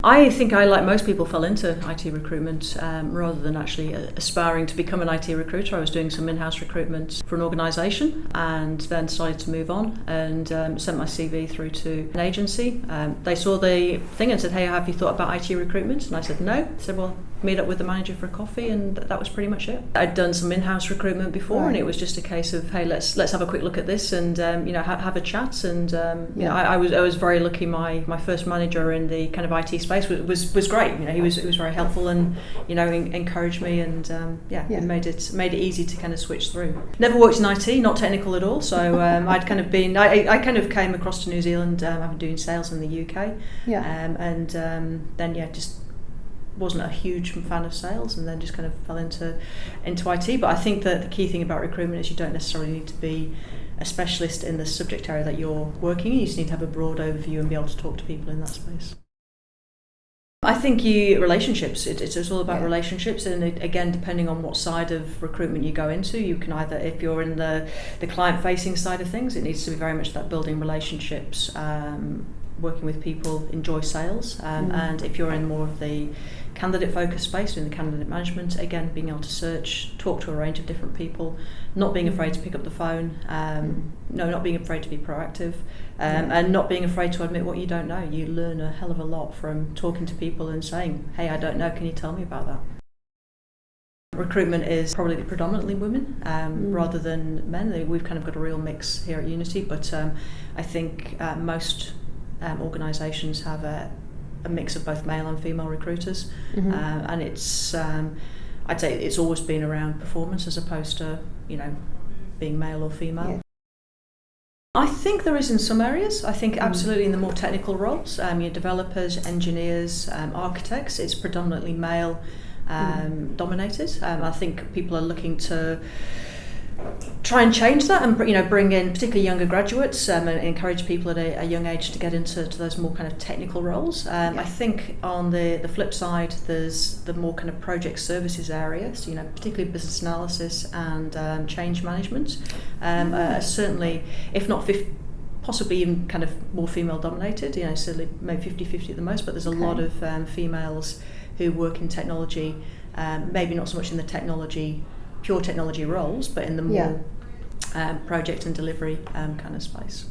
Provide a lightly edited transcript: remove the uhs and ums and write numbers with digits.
I think I, like most people, fell into IT recruitment rather than actually aspiring to become an IT recruiter. I was doing some in-house recruitment for an organisation and then decided to move on and sent my CV through to an agency. They saw the thing and said, "Hey, have you thought about IT recruitment?" And I said, "No." They said, "Well, meet up with the manager for a coffee," and that was pretty much it. I'd done some in-house recruitment before, and it was just a case of, "Hey, let's have a quick look at this and have a chat." And I was very lucky. My first manager in the kind of IT space was great. He was very helpful and encouraged me and it made it easy to kind of switch through. Never worked in IT, not technical at all. So I'd kind of been I kind of came across to New Zealand. I've been doing sales in the UK, then just wasn't a huge fan of sales, and then just kind of fell into IT. But I think that the key thing about recruitment is you don't necessarily need to be a specialist in the subject area that you're working in. You just need to have a broad overview and be able to talk to people in that space. I think relationships, it's all about relationships, and again, depending on what side of recruitment you go into, you can either, if you're in the client-facing side of things, it needs to be very much that building relationships, working with people, enjoy sales, and if you're in more of the candidate-focused space, in the candidate management, again, being able to search, talk to a range of different people, not being afraid to pick up the phone, not being afraid to be proactive, and not being afraid to admit what you don't know. You learn a hell of a lot from talking to people and saying, "Hey, I don't know, can you tell me about that?" Recruitment is probably predominantly women rather than men. We've kind of got a real mix here at Younity, but I think most organisations have a mix of both male and female recruiters, and it's I'd say it's always been around performance as opposed to being male or female. Yeah. I think there is in some areas. I think absolutely in the more technical roles, your developers, engineers, architects, it's predominantly male dominated. I think people are looking to try and change that and bring in particularly younger graduates and encourage people at a young age to get into those more kind of technical roles. I think on the flip side, there's the more kind of project services areas, particularly business analysis and change management. Certainly, if not possibly even kind of more female dominated, certainly maybe 50-50 at the most, but there's a lot of females who work in technology, maybe not so much in the pure technology roles, but in the more project and delivery kind of space.